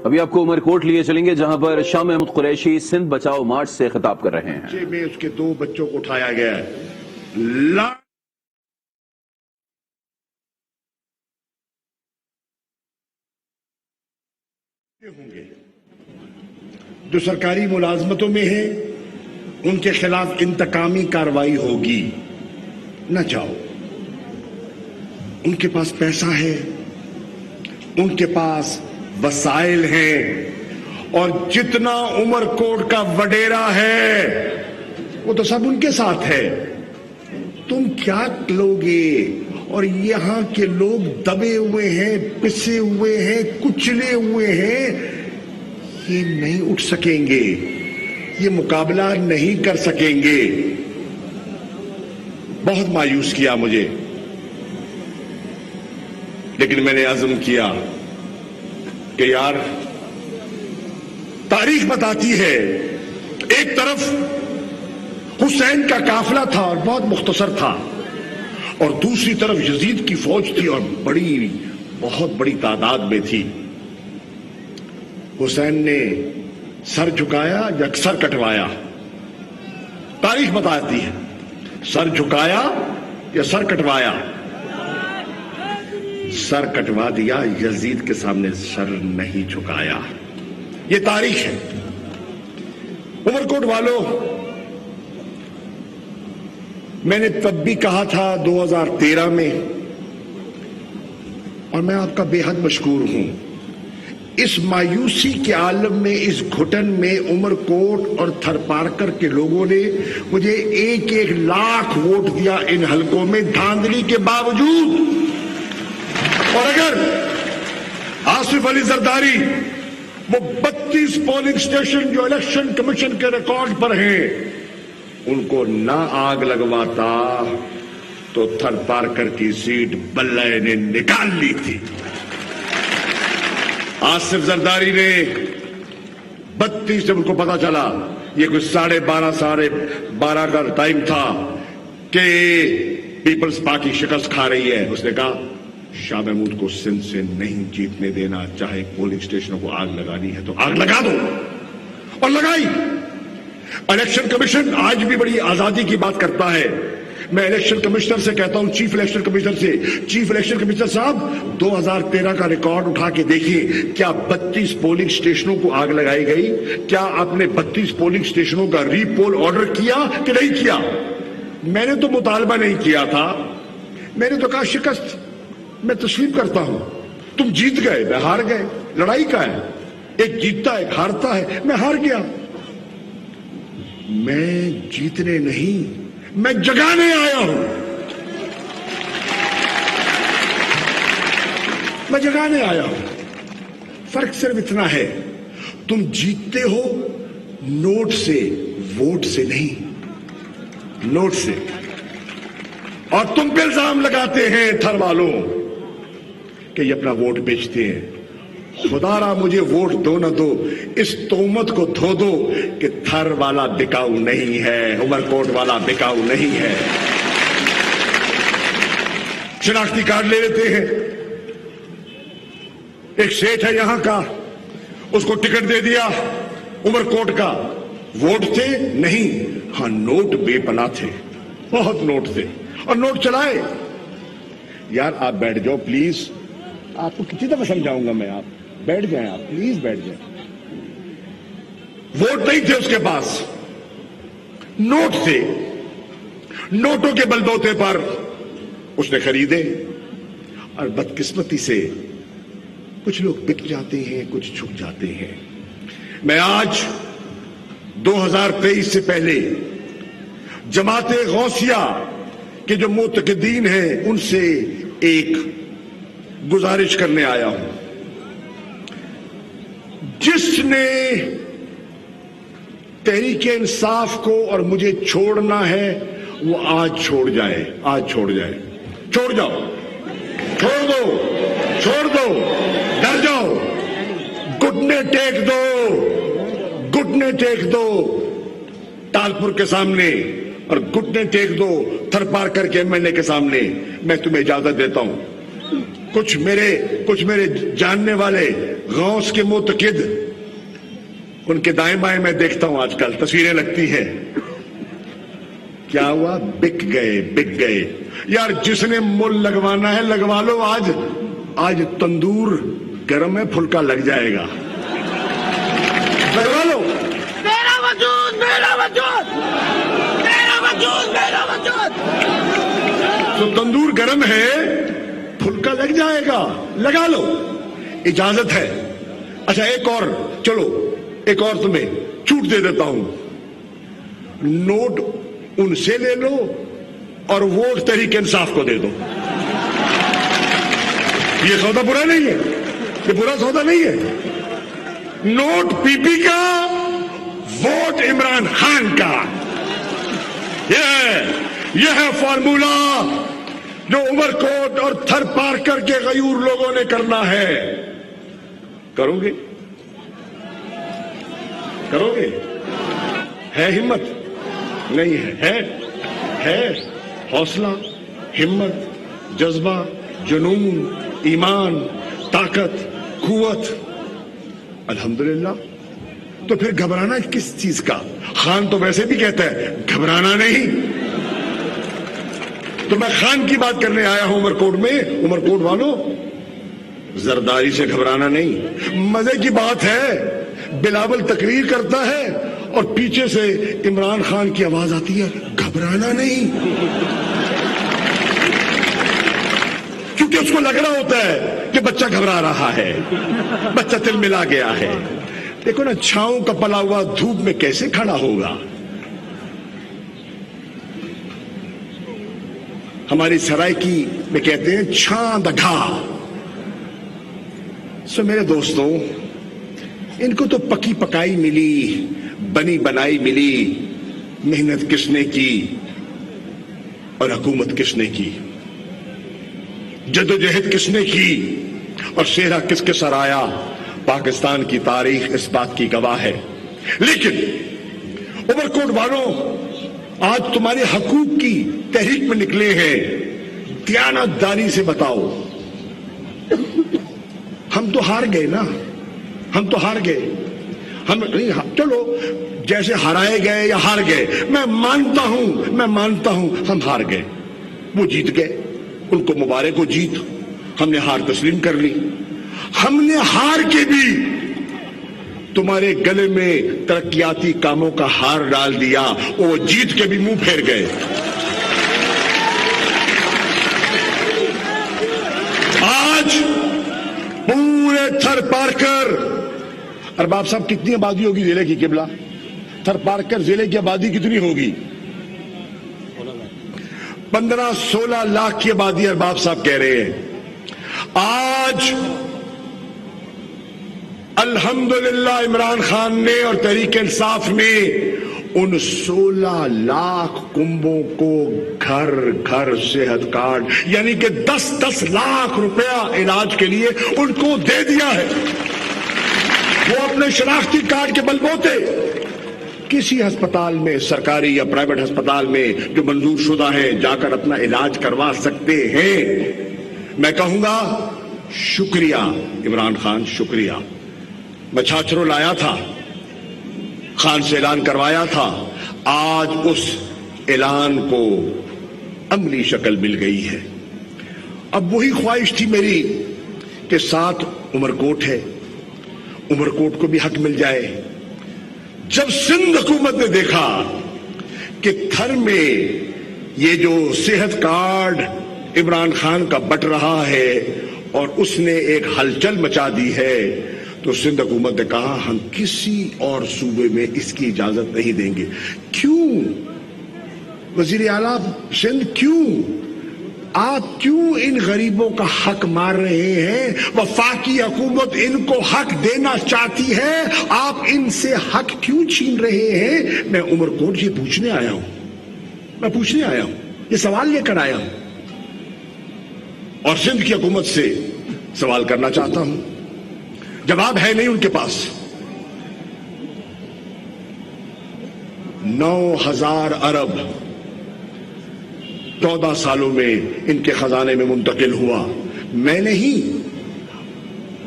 ابھی آپ کو عمر کوٹ لیے چلیں گے جہاں پر شاہ محمود قریشی سندھ بچاؤ مارچ سے خطاب کر رہے ہیں. میں اس کے 2 بچوں کو اٹھایا گیا ہے. ہوں گے جو سرکاری ملازمتوں میں ہیں ان کے خلاف انتقامی کارروائی ہوگی. نہ جاؤ. ان کے پاس پیسہ ہے, ان کے پاس وسائل ہیں, اور جتنا عمر کوٹ کا وڈیرا ہے وہ تو سب ان کے ساتھ ہے. تم کیا لوگے؟ اور یہاں کے لوگ دبے ہوئے ہیں, پسے ہوئے ہیں, کچلے ہوئے ہیں. یہ نہیں اٹھ سکیں گے, یہ مقابلہ نہیں کر سکیں گے. بہت مایوس کیا مجھے, لیکن میں نے عزم کیا کہ یار تاریخ بتاتی ہے ایک طرف حسین کا قافلہ تھا اور بہت مختصر تھا, اور دوسری طرف یزید کی فوج تھی اور بہت بڑی تعداد میں تھی. حسین نے سر جھکایا یا سر کٹوایا؟ تاریخ بتاتی ہے سر جھکایا یا سر کٹوایا؟ سر کٹوا دیا. یزید کے سامنے سر نہیں جھکایا. یہ تاریخ ہے. عمر کوٹ والوں, میں نے تب بھی کہا تھا 2013 میں, اور میں آپ کا بے حد مشکور ہوں. اس مایوسی کے عالم میں, اس گھٹن میں عمر کوٹ اور تھر پارکر کے لوگوں نے مجھے 1-1 لاکھ ووٹ دیا ان حلقوں میں دھاندلی کے باوجود. اور اگر آصف علی زرداری وہ 32 پولنگ سٹیشن جو الیکشن کمیشن کے ریکارڈ پر ہیں ان کو نہ آگ لگواتا تو تھر پارکر کی سیٹ بلے نے نکال لی تھی. آصف زرداری نے 32 جب ان کو پتا چلا, یہ کوئی 12:30 کا ٹائم تھا کہ پیپلز پارٹی شکست کھا رہی ہے, اس نے کہا شاہ محمود کو سندھ سے نہیں جیتنے دینا, چاہے پولنگ اسٹیشنوں کو آگ لگانی ہے تو آگ لگا دو. اور لگائی. الیکشن کمیشن آج بھی بڑی آزادی کی بات کرتا ہے. میں الیکشن کمشنر سے کہتا ہوں, چیف الیکشن کمشنر سے, چیف الیکشن کمشنر صاحب 2013 کا ریکارڈ اٹھا کے دیکھیے, کیا 32 پولنگ اسٹیشنوں کو آگ لگائی گئی؟ کیا آپ نے 32 پولنگ اسٹیشنوں کا ری پول آرڈر کیا کہ نہیں کیا؟ میں نے تو مطالبہ نہیں کیا تھا. میں نے تو کہا شکست میں تسلیم کرتا ہوں, تم جیت گئے, میں ہار گئے. لڑائی کا ہے, ایک جیتتا ہے ایک ہارتا ہے. میں ہار گیا. میں جیتنے نہیں, میں جگانے آیا ہوں. میں جگانے آیا ہوں. فرق صرف اتنا ہے, تم جیتتے ہو نوٹ سے, ووٹ سے نہیں, نوٹ سے. اور تم پہ الزام لگاتے ہیں تھر والوں کہ یہ اپنا ووٹ بیچتے ہیں. خدا را مجھے ووٹ دو نہ دو, اس تہمت کو دھو دو کہ تھر والا بکاؤ نہیں ہے, عمر کوٹ والا بکاؤ نہیں ہے. شناختی کارڈ لے لیتے ہیں. ایک سیٹ ہے یہاں کا, اس کو ٹکٹ دے دیا عمر کوٹ کا. ووٹ تھے نہیں, ہاں نوٹ بے پناہ تھے, بہت نوٹ تھے, اور نوٹ چلائے. یار آپ بیٹھ جاؤ پلیز, آپ کو کتنی دفعہ سمجھاؤں گا میں, آپ بیٹھ جائیں, آپ پلیز بیٹھ جائیں. ووٹ نہیں تھے اس کے پاس, نوٹ تھے. نوٹوں کے بلبوتے پر اس نے خریدے, اور بدقسمتی سے کچھ لوگ بک جاتے ہیں, کچھ جھک جاتے ہیں. میں آج 2023 سے پہلے جماعت غوثیہ کے جو معتقدین ہیں ان سے ایک گزارش کرنے آیا ہوں. جس نے تحریک انصاف کو اور مجھے چھوڑنا ہے وہ آج چھوڑ جائے, آج چھوڑ جائے. چھوڑ جاؤ, چھوڑ دو, چھوڑ دو, ڈر جاؤ, گھٹنے ٹیک دو, گھٹنے ٹیک دو تالپور کے سامنے, اور گھٹنے ٹیک دو تھر پارکر کے MLA کے سامنے. میں تمہیں اجازت دیتا ہوں, کچھ میرے جاننے والے غوث کے معتقد، ان کے دائیں بائیں میں دیکھتا ہوں آج کل تصویریں لگتی ہیں، کیا ہوا؟ بک گئے یار، جس نے مول لگوانا ہے لگوا لو، آج تندور گرم ہے، پھلکا لگ جائے گا، لگوا لو۔ میرا وجود تو تندور گرم ہے، پھلکا لگ جائے گا، لگا لو، اجازت ہے۔ اچھا ایک اور تمہیں چھوٹ دے دیتا ہوں، نوٹ ان سے لے لو اور ووٹ تحریک انصاف کو دے دو۔ یہ سودا برا نہیں ہے، یہ برا سودا نہیں ہے۔ نوٹ پی پی کا، ووٹ عمران خان کا، یہ ہے فارمولا جو عمر کوٹ اور تھر پارکر کے غیور لوگوں نے کرنا ہے۔ کرو گے؟ ہے ہمت؟ نہیں ہے حوصلہ، ہمت، جذبہ، جنون، ایمان، طاقت، قوت، الحمدللہ۔ تو پھر گھبرانا کس چیز کا؟ خان تو ویسے بھی کہتا ہے گھبرانا نہیں۔ تو میں خان کی بات کرنے آیا ہوں عمر کوٹ والوں، زرداری سے گھبرانا نہیں۔ مزے کی بات ہے، بلاول تقریر کرتا ہے اور پیچھے سے عمران خان کی آواز آتی ہے، گھبرانا نہیں، کیونکہ اس کو لگ رہا ہوتا ہے کہ بچہ گھبرا رہا ہے، بچہ تل ملا گیا ہے۔ دیکھو نا، چھاؤں کا پلا ہوا دھوپ میں کیسے کھڑا ہوگا؟ ہماری سرائکی میں کہتے ہیں چھاں دگھا۔ سو میرے دوستوں، ان کو تو پکی پکائی ملی، بنی بنائی ملی، محنت کس نے کی اور حکومت کس نے کی، جدوجہد کس نے کی اور صحرا کس کے سر آیا، پاکستان کی تاریخ اس بات کی گواہ ہے۔ لیکن عمر کوٹ والوں، آج تمہارے حقوق کی تحریک میں نکلے ہیں، دیانت داری سے بتاؤ، ہم تو ہار گئے نا، ہم تو ہار گئے، ہم چلو جیسے ہرائے گئے یا ہار گئے، میں مانتا ہوں ہم ہار گئے، وہ جیت گئے، ان کو مبارک ہو جیت، ہم نے ہار تسلیم کر لی۔ ہم نے ہار کے بھی تمہارے گلے میں ترقیاتی کاموں کا ہار ڈال دیا، وہ جیت کے بھی منہ پھیر گئے۔ آج پورے تھر پارکر، ارباب صاحب کتنی آبادی ہوگی ضلع کی قبلہ؟ تھر پارکر ضلع کی آبادی کتنی ہوگی؟ 15-16 لاکھ کی آبادی ارباب صاحب کہہ رہے ہیں۔ آج الحمدللہ عمران خان نے اور تحریک انصاف نے ان 16 لاکھ کنبوں کو گھر گھر صحت کارڈ، یعنی کہ 10-10 لاکھ روپیہ علاج کے لیے ان کو دے دیا ہے۔ وہ اپنے شناختی کارڈ کے بل بوتے کسی ہسپتال میں، سرکاری یا پرائیویٹ ہسپتال میں جو منظور شدہ ہے، جا کر اپنا علاج کروا سکتے ہیں۔ میں کہوں گا شکریہ عمران خان، شکریہ۔ میں چھاچروں لایا تھا، خان سے اعلان کروایا تھا، آج اس اعلان کو عملی شکل مل گئی ہے۔ اب وہی خواہش تھی میری کہ ساتھ عمر کوٹ ہے، عمر کوٹ کو بھی حق مل جائے۔ جب سندھ حکومت نے دیکھا کہ تھر میں یہ جو صحت کارڈ عمران خان کا بٹ رہا ہے اور اس نے ایک ہلچل مچا دی ہے، تو سندھ حکومت نے کہا ہم کسی اور صوبے میں اس کی اجازت نہیں دیں گے۔ کیوں وزیر اعلیٰ سندھ، آپ کیوں ان غریبوں کا حق مار رہے ہیں؟ وفاقی حکومت ان کو حق دینا چاہتی ہے، آپ ان سے حق کیوں چھین رہے ہیں؟ میں عمر کوٹ یہ پوچھنے آیا ہوں، یہ سوال لے کر آیا ہوں، اور سندھ کی حکومت سے سوال کرنا چاہتا ہوں۔ جواب ہے نہیں ان کے پاس۔ 9,000 ارب 14 سالوں میں ان کے خزانے میں منتقل ہوا۔ میں نہیں،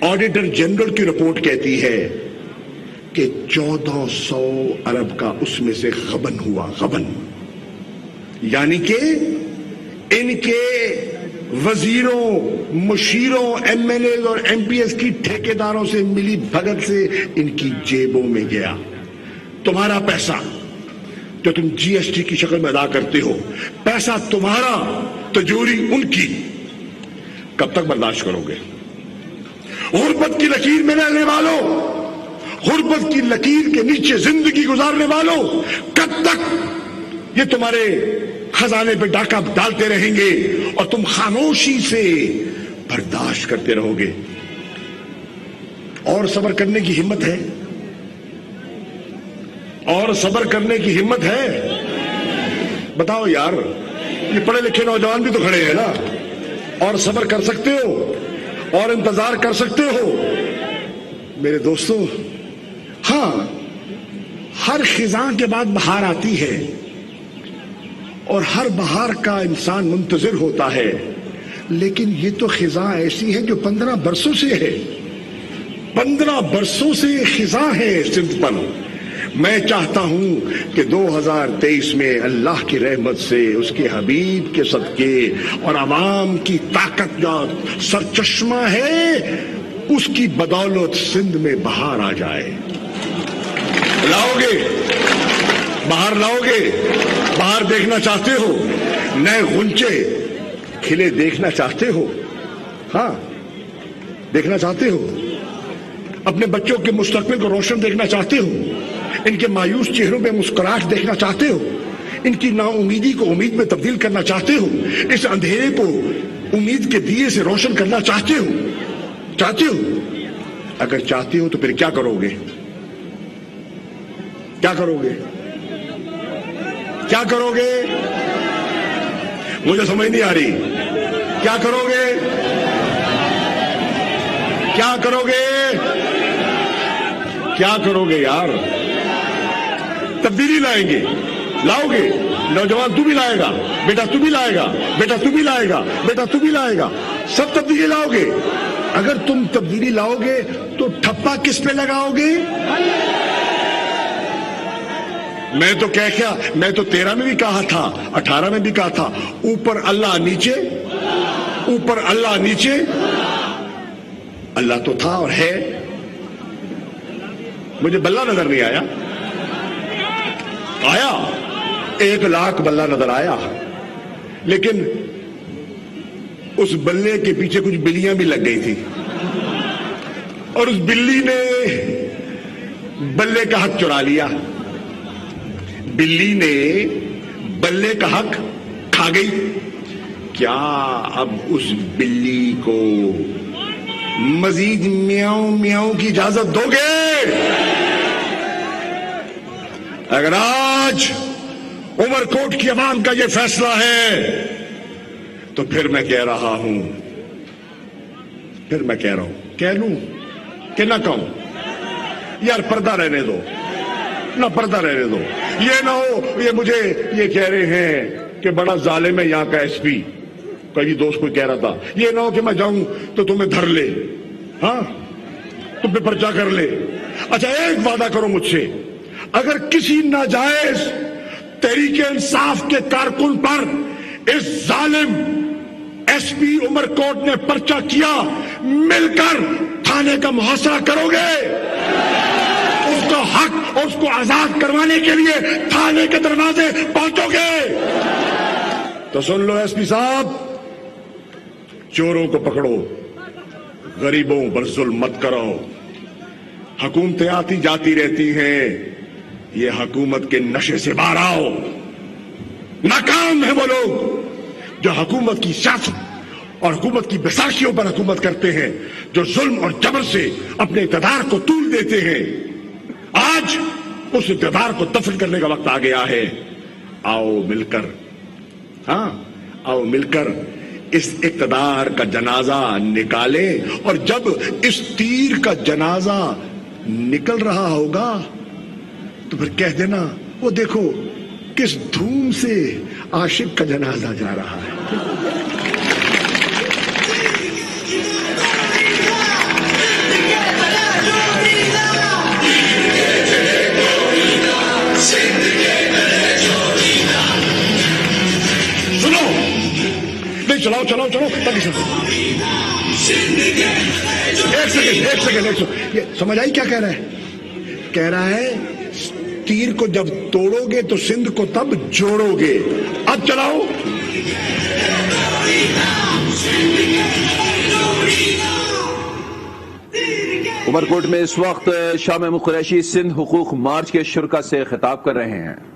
آڈیٹر جنرل کی رپورٹ کہتی ہے کہ 1400 ارب کا اس میں سے غبن ہوا، غبن، یعنی کہ ان کے وزیروں، مشیروں، ایم ایل اے اور ایم پی ایس کی ٹھیکیداروں سے ملی بھگت سے ان کی جیبوں میں گیا۔ تمہارا پیسہ جو تم جی ایس ٹی کی شکل میں ادا کرتے ہو، پیسہ تمہارا، تجوری ان کی، کب تک برداشت کرو گے؟ غربت کی لکیر میں رہنے والوں، غربت کی لکیر کے نیچے زندگی گزارنے والوں، کب تک یہ تمہارے خزانے پہ ڈاکہ ڈالتے رہیں گے اور تم خاموشی سے برداشت کرتے رہو گے؟ اور صبر کرنے کی ہمت ہے؟ اور صبر کرنے کی ہمت ہے؟ بتاؤ یار، یہ پڑھے لکھے نوجوان بھی تو کھڑے ہیں نا، اور صبر کر سکتے ہو اور انتظار کر سکتے ہو؟ میرے دوستو، ہاں، ہر خزاں کے بعد بہار آتی ہے اور ہر بہار کا انسان منتظر ہوتا ہے، لیکن یہ تو خزاں ایسی ہے جو 15 برسوں سے ہے، 15 برسوں سے خزاں ہے سندھ پر۔ میں چاہتا ہوں کہ 2023 میں اللہ کی رحمت سے، اس کے حبیب کے صدقے اور عوام کی طاقت جو سرچشمہ ہے، اس کی بدولت سندھ میں بہار آ جائے۔ لاؤ گے باہر، لاؤ گے باہر؟ دیکھنا چاہتے ہو نئے غنچے کھلے؟ دیکھنا چاہتے ہو؟ ہاں، دیکھنا چاہتے ہو؟ اپنے بچوں کے مستقبل کو روشن دیکھنا چاہتے ہو؟ ان کے مایوس چہروں پہ مسکراہٹ دیکھنا چاہتے ہو؟ ان کی نا امیدی کو امید میں تبدیل کرنا چاہتے ہو؟ اس اندھیرے کو امید کے دیے سے روشن کرنا چاہتے ہو؟ چاہتے ہو؟ اگر چاہتے ہو تو پھر کیا کرو گے؟ کیا کرو گے؟ کیا کرو گے؟ مجھے سمجھ نہیں آ رہی۔ کیا کرو گے؟ کیا کرو گے؟ کیا کرو گے یار؟ تبدیلی لائیں گے، لاؤ گے؟ نوجوان تو بھی لائے گا، بیٹا تو بھی لائے گا، بیٹا تو بھی لائے گا، بیٹا تو بھی لائے گا، سب تبدیلی لاؤ گے۔ اگر تم تبدیلی لاؤ گے تو ٹھپا کس پہ لگاؤ گے؟ میں تو کیا میں تو 13 میں بھی کہا تھا، 18 میں بھی کہا تھا، اوپر اللہ نیچے، اوپر اللہ نیچے۔ اللہ تو تھا اور ہے، مجھے بلہ نظر نہیں آیا، آیا 1,00,000 بلہ نظر آیا، لیکن اس بلے کے پیچھے کچھ بلیاں بھی لگ گئی تھی، اور اس بلی نے بلے کا حق چرا لیا، بلی نے بلے کا حق کھا گئی۔ کیا اب اس بلی کو مزید میاؤں میاؤں کی اجازت دو گے؟ اگر آج عمر کوٹ کی عوام کا یہ فیصلہ ہے تو پھر میں کہہ رہا ہوں، کہہ لوں کہ نہ کہوں؟ یار پردہ رہنے دو، نہ پردہ رہنے دو۔ یہ نہ ہو یہ مجھے یہ کہہ رہے ہیں کہ بڑا ظالم ہے یہاں کا ایس پی، کئی دوست کو کہہ رہا تھا، یہ نہ ہو کہ میں جاؤں تو تمہیں دھر لے، ہاں تم پہ پرچہ کر لے۔ اچھا ایک وعدہ کرو مجھ سے، اگر کسی ناجائز تحریک انصاف کے کارکن پر اس ظالم ایس پی عمر کوٹ نے پرچہ کیا، مل کر تھانے کا محاصرہ کرو گے؟ اس کو حق اور اس کو آزاد کروانے کے لیے تھانے کے دروازے پہنچو گے؟ تو سن لو ایس پی صاحب، چوروں کو پکڑو، غریبوں پر ظلم مت کرو۔ حکومتیں آتی جاتی رہتی ہیں، یہ حکومت کے نشے سے باہر آؤ۔ ناکام ہے وہ لوگ جو حکومت کی سیاست اور حکومت کی بیساکھیوں پر حکومت کرتے ہیں، جو ظلم اور جبر سے اپنے اقتدار کو طول دیتے ہیں۔ آج اس اقتدار کو دفن کرنے کا وقت آ گیا ہے۔ آؤ مل کر، ہاں آؤ مل کر اس اقتدار کا جنازہ نکالیں، اور جب اس تیر کا جنازہ نکل رہا ہوگا تو پھر کہہ دینا، وہ دیکھو کس دھوم سے عاشق کا جنازہ جا رہا ہے۔ چلاؤ چلاؤ چلاؤ ایک سیکنڈ یہ سمجھ آئی کیا کہہ رہا ہے؟ کہہ رہا ہے تیر کو جب توڑو گے تو سندھ کو تب جوڑو گے. اب چلاؤ. عمر کوٹ میں اس وقت شاہ محمود قریشی سندھ حقوق مارچ کے شرکا سے خطاب کر رہے ہیں.